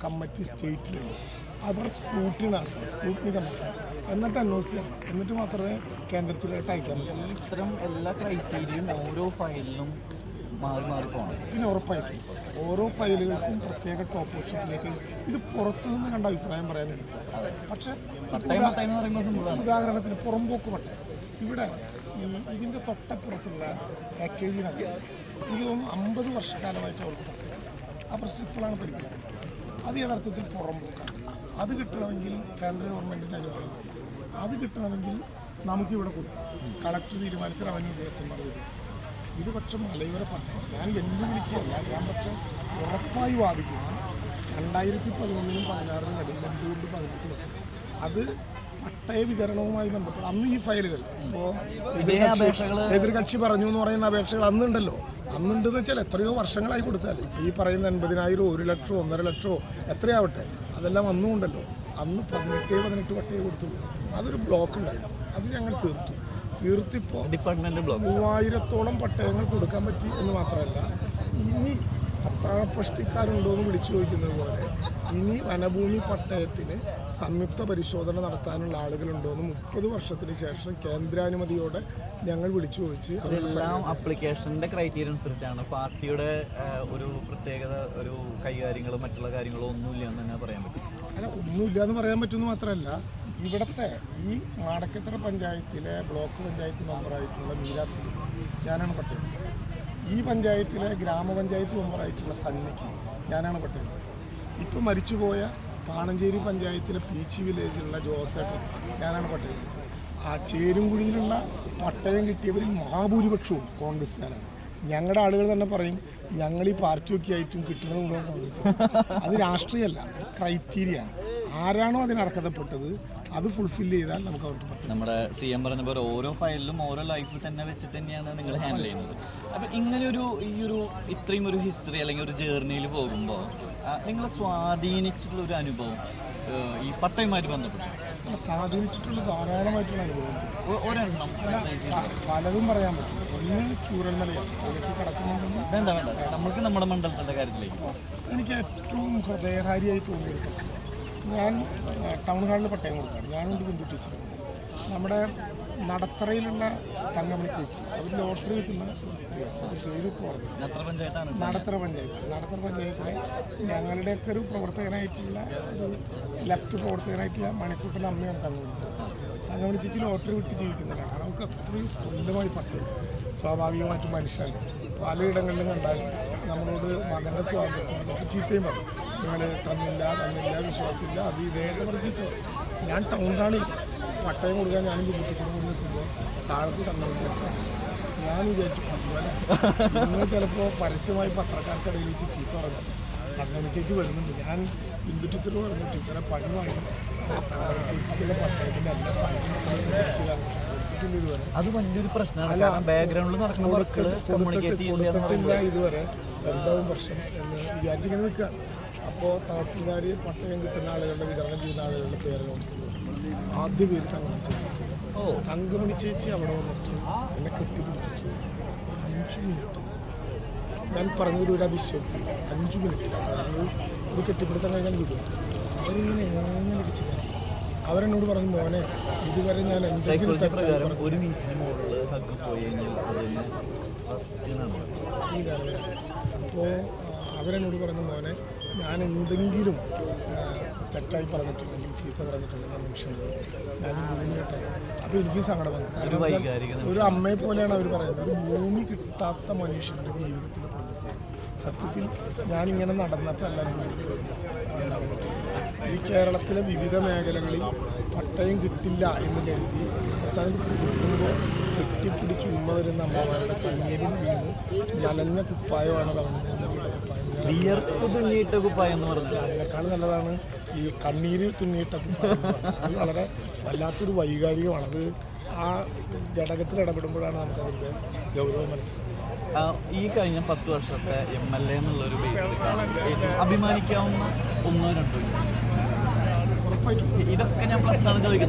Committee സ്റ്റേറ്റിലുണ്ട്. അവർ scrutiny നടത്തണം, scrutiny കമ്മിറ്റിയാണ്. എന്നിട്ട് അനൗൺസ് ചെയ്യണം, എന്നിട്ട് മാത്രമേ കേന്ദ്രത്തിലോട്ട് അയക്കാൻ പറ്റൂ. ഇത്തരം എല്ലാ ക്രൈറ്റീരിയയും ഓരോ ഫയലിലും മാറി മാറി പോകണം. പിന്നെ ഉറപ്പായിട്ടും ഓരോ ഫയലുകൾക്കും പ്രത്യേക ടോപ്പ് പൊസിഷനിലേക്ക് ഇത് പുറത്തു നിന്ന് കണ്ട അഭിപ്രായം പറയാനുണ്ട്. പക്ഷേ ഉദാഹരണത്തിന് പുറമ്പോക്ക് പട്ടയം ഇവിടെ ഇതിൻ്റെ തൊട്ടപ്പുറത്തുള്ള പാക്കേജ് നഗരം എനിക്ക് തോന്നുന്നു 50 വർഷക്കാലമായിട്ട് അവർക്ക് പട്ടയമില്ല. ആ പ്രശ്നം ഇപ്പോഴാണ് പരിഹരിക്കുന്നത്. അത് യഥാർത്ഥത്തിൽ പുറമ്പോക്കാണ്. അത് കിട്ടണമെങ്കിൽ കേന്ദ്ര ഗവൺമെൻറ്റിൻ്റെ അനുവാദം വേണം. അത് കിട്ടണമെങ്കിൽ നമുക്കിവിടെ കൊടുക്കാം. കളക്ടർ തീരുമാനിച്ച റവന്യൂ ഉദ്യോഗസ്ഥന്മാർ തീരുമാനിച്ചു. ഇത് പക്ഷേ മലയോര പട്ടയം ഞാൻ വെല്ലുവിളിക്കുകയല്ല, ഞാൻ പക്ഷേ ഉറപ്പായി വാദിക്കുന്നു 2011-നും 2016-നും ഇടയിൽ എന്തുകൊണ്ട് 18 അത് പട്ടയ വിതരണവുമായി ബന്ധപ്പെട്ട് അന്ന് ഈ ഫയലുകൾ ഇപ്പോൾ എതിർകക്ഷി പറഞ്ഞു എന്ന് പറയുന്ന അപേക്ഷകൾ അന്നുണ്ടല്ലോ. അന്നുണ്ടെന്ന് വെച്ചാൽ എത്രയോ വർഷങ്ങളായി കൊടുത്താൽ ഇപ്പോൾ ഈ പറയുന്ന 80,000 1 ലക്ഷമോ 1.5 ലക്ഷമോ എത്രയാവട്ടെ അതെല്ലാം അന്നും ഉണ്ടല്ലോ. അന്ന് 18 പട്ടയം കൊടുത്തുള്ളൂ. അതൊരു ബ്ലോക്ക് ഉണ്ടായിരുന്നു. അത് ഞങ്ങൾ തീർത്തിപ്പോൾ 3000-ഓളം പട്ടയങ്ങൾ കൊടുക്കാൻ പറ്റി എന്ന് മാത്രമല്ല, ഇനി അത്താഴപ്പഷ്ടിക്കാരുണ്ടോ എന്ന് വിളിച്ചു ചോദിക്കുന്നത് പോലെ ഇനി വനഭൂമി പട്ടയത്തിന് സംയുക്ത പരിശോധന നടത്താനുള്ള ആളുകളുണ്ടോ എന്ന് 30 വർഷത്തിന് ശേഷം കേന്ദ്രാനുമതിയോടെ ഞങ്ങൾ വിളിച്ചു ചോദിച്ച്. അതെല്ലാം അപ്ലിക്കേഷൻ്റെ ക്രൈറ്റീരിയ അനുസരിച്ചാണ്. പാർട്ടിയുടെ ഒരു പ്രത്യേകത ഒരു കൈകാര്യങ്ങളും മറ്റുള്ള കാര്യങ്ങളും ഒന്നുമില്ല എന്ന് തന്നെ പറയാൻ പറ്റും. അല്ല, ഒന്നുമില്ല എന്ന് പറയാൻ പറ്റുമെന്ന് മാത്രമല്ല, ഇവിടുത്തെ ഈ മാടക്കത്തറ പഞ്ചായത്തിലെ ബ്ലോക്ക് പഞ്ചായത്ത് മെമ്പറായിട്ടുള്ള മീരാസുലി ഞാനാണ് പട്ടയം. ഈ പഞ്ചായത്തിലെ ഗ്രാമപഞ്ചായത്ത് മെമ്പറായിട്ടുള്ള സണ്ണിക്ക് ഞാനാണ് പട്ടയം. ഇപ്പോൾ മരിച്ചുപോയ പാണഞ്ചേരി പഞ്ചായത്തിലെ പീച്ചി വില്ലേജിലുള്ള ജോസേട്ടൻ ഞാനാണ് പട്ടയം. ആ ചേരുംകുഴിയിലുള്ള പട്ടയം കിട്ടിയവരിൽ മഹാഭൂരിപക്ഷവും കോൺഗ്രസ്സുകാരാണ്. ഞങ്ങളുടെ ആളുകൾ തന്നെ പറയും ഞങ്ങൾ ഈ പാർട്ടിയൊക്കെ ആയിട്ടും കിട്ടുന്നത് മുഴുവൻ കോൺഗ്രസ്. അത് രാഷ്ട്രീയമല്ല, ക്രൈറ്റീരിയയാണ്. ആരാണോ അതിന് അർഹതപ്പെട്ടത് അത് ഫുൾഫിൽ ചെയ്താൽ നമുക്ക് അവർക്ക് പറ്റും. നമ്മുടെ CM പറഞ്ഞ പോലെ ഓരോ ഫയലിലും ഓരോ ലൈഫ് തന്നെ വെച്ചിട്ട് തന്നെയാണ് നിങ്ങൾ ഹാൻഡിൽ ചെയ്യുന്നത്. അപ്പം ഇങ്ങനെയൊരു ഇത്രയും ഒരു ഹിസ്റ്ററി അല്ലെങ്കിൽ ഒരു ജേർണിയിൽ പോകുമ്പോൾ നിങ്ങളെ സ്വാധീനിച്ചിട്ടുള്ള ഒരു അനുഭവം ഈ പട്ടയുമായിട്ട് ബന്ധപ്പെട്ടു സ്വാധീനിച്ചിട്ടുള്ള ധാരാളമായിട്ടുള്ള അനുഭവം ഒരെണ്ണം പലതും പറയാൻ പറ്റും. ഒന്ന് ചൂരൽമലയാണ്. അതിലേക്ക് കടക്കുന്നുണ്ടെന്ന് വേണ്ട നമുക്ക് നമ്മുടെ മണ്ഡലത്തിൻ്റെ കാര്യത്തിലേക്ക് എനിക്ക് ഏറ്റവും ഹൃദയഹാരിയായി തോന്നിയ ഒരു പ്രശ്നം, ഞാൻ ടൗൺ ഹാളിൽ പട്ടയം കൊടുക്കുകയാണ്. ഞാനുണ്ട് ബിന്ദു ടീച്ചറുണ്ട്. നമ്മുടെ നടത്തറയിലുള്ള തങ്കമണി ചേച്ചി അവർ ലോട്ടറി കിട്ടുന്ന ഒരു സ്ത്രീയാണ്. ഒരു പേര് പറഞ്ഞു നടത്തറ പഞ്ചായത്തിലെ ഞങ്ങളുടെയൊക്കെ ഒരു പ്രവർത്തകനായിട്ടുള്ള ഒരു ലെഫ്റ്റ് പ്രവർത്തകനായിട്ടുള്ള മണിക്കൂട്ടൻ്റെ അമ്മയാണ് തങ്കമണി ചേച്ചി ലോട്ടറി വിട്ട് ജീവിക്കുന്നതാണ്. നമുക്ക് അത്രയും കൊല്ലമായി പട്ടയം. സ്വാഭാവികമായിട്ടും മനുഷ്യരല്ല. പലയിടങ്ങളിലും കണ്ടാൽ നമ്മളോട് മകൻ്റെ സ്വാതന്ത്ര്യത്തിനൊക്കെ ചീത്തയും പറയും. നിങ്ങൾ തന്നില്ല വിശ്വാസമില്ല അത് ഇതേക്കെ പറഞ്ഞ് ചീത്ത പറയും. ഞാൻ ടൗൺ ഹാളിൽ പട്ടയം കൊടുക്കാൻ ഞാനും കുട്ടിക്കും കൂടി നിൽക്കുമ്പോൾ താഴത്ത് തന്നുകൊണ്ട് ഞാൻ വിചാരിച്ചു അതുപോലെ നിങ്ങൾ ചിലപ്പോൾ പരസ്യമായി പത്രക്കാർക്കിടയിൽ വെച്ച് ചീത്ത പറഞ്ഞാൽ തങ്കമണി ചേച്ചി വരുന്നുണ്ട്. ഞാൻ ബിന്ദു ടീച്ചർ പറഞ്ഞു ടീച്ചറെ പണി വാങ്ങി തങ്കമണി ചേച്ചിക്കുള്ള പട്ടയത്തിൻ്റെ എല്ലാ ഫയലും അത് വലിയൊരു പ്രശ്നമാണ്. ബാക്ക്ഗ്രൗണ്ടിൽ നടക്കുന്ന കൊടുത്തിട്ടില്ല ഇതുവരെ എന്താവും പ്രശ്നം എന്ന് വിചാരിച്ചിങ്ങനെ നിൽക്കുകയാണ്. അപ്പോൾ തഹസിൽദാർ പട്ടയം കിട്ടുന്ന ആളുകളുടെ വിതരണം ചെയ്യുന്ന ആളുകളുടെ പേര് നോട്ടീസ് ആദ്യ പേര് തങ്കമണി ചേച്ചി അവിടെ വന്നിട്ട് എന്നെ കെട്ടിപ്പിടിച്ചിട്ട് 5 മിനിറ്റ് ഞാൻ പറഞ്ഞൊരു അതിശയോക്തി 5 മിനിറ്റ് സാധാരണ ഒരു കെട്ടിപ്പിടുത്തം കഴിഞ്ഞാൽ വിടും. അവരിങ്ങനെ എങ്ങനെ ചെയ്യാം. അവരെന്നോട് പറഞ്ഞു മോനെ ഇതുവരെ ഞാൻ എന്തെങ്കിലും അപ്പോൾ അവരെന്നോട് പറഞ്ഞു മോനെ ഞാൻ എന്തെങ്കിലും തെറ്റായി പറഞ്ഞിട്ടുണ്ടെങ്കിൽ ചീത്ത പറഞ്ഞിട്ടുണ്ടെങ്കിൽ നിമിഷം ഞാൻ ഭൂമിയിട്ടെ. അപ്പോൾ എനിക്ക് സങ്കടം വന്നു. കാരണം ഒരു അമ്മയെ പോലെയാണ് അവർ പറയുന്നത്. ഒരു ഭൂമി കിട്ടാത്ത മനുഷ്യൻ്റെ ജീവിതത്തിൽ പ്രതിസന്ധി. സത്യത്തിൽ ഞാനിങ്ങനെ നടന്നിട്ടല്ല നടന്നിട്ടില്ല. ഈ കേരളത്തിലെ വിവിധ മേഖലകളിൽ പട്ടയം കിട്ടില്ല എന്ന് കരുതി അവസാനത്തിൽ കിട്ടുമ്പോൾ കെട്ടിപ്പിടിച്ച് ഉമ്മ വരുന്ന അമ്മമാരുടെ കണ്ണീരിൽ വീണ് നനഞ്ഞ കുപ്പായമാണ് കുപ്പായം എന്ന് പറഞ്ഞത്. അതിനേക്കാൾ നല്ലതാണ് ഈ കണ്ണീര് തുന്നിയിട്ട കുപ്പായം. അത് വളരെ വല്ലാത്തൊരു വൈകാരികമാണ്. അത് ആ ഘടകത്തിൽ ഇടപെടുമ്പോഴാണ് നമുക്കതിൻ്റെ ഗൗരവം മനസ്സിലാക്കുന്നത്. ഈ കഴിഞ്ഞ 10 വർഷത്തെ MLA എന്നുള്ളൊരു ബേസിൽ അഭിമാനിക്കാവുന്ന 1-2 ഉറപ്പായിട്ടും ഇതൊക്കെ ഞാൻ പ്ലസ് ആണ് ചോദിക്കുന്നത്.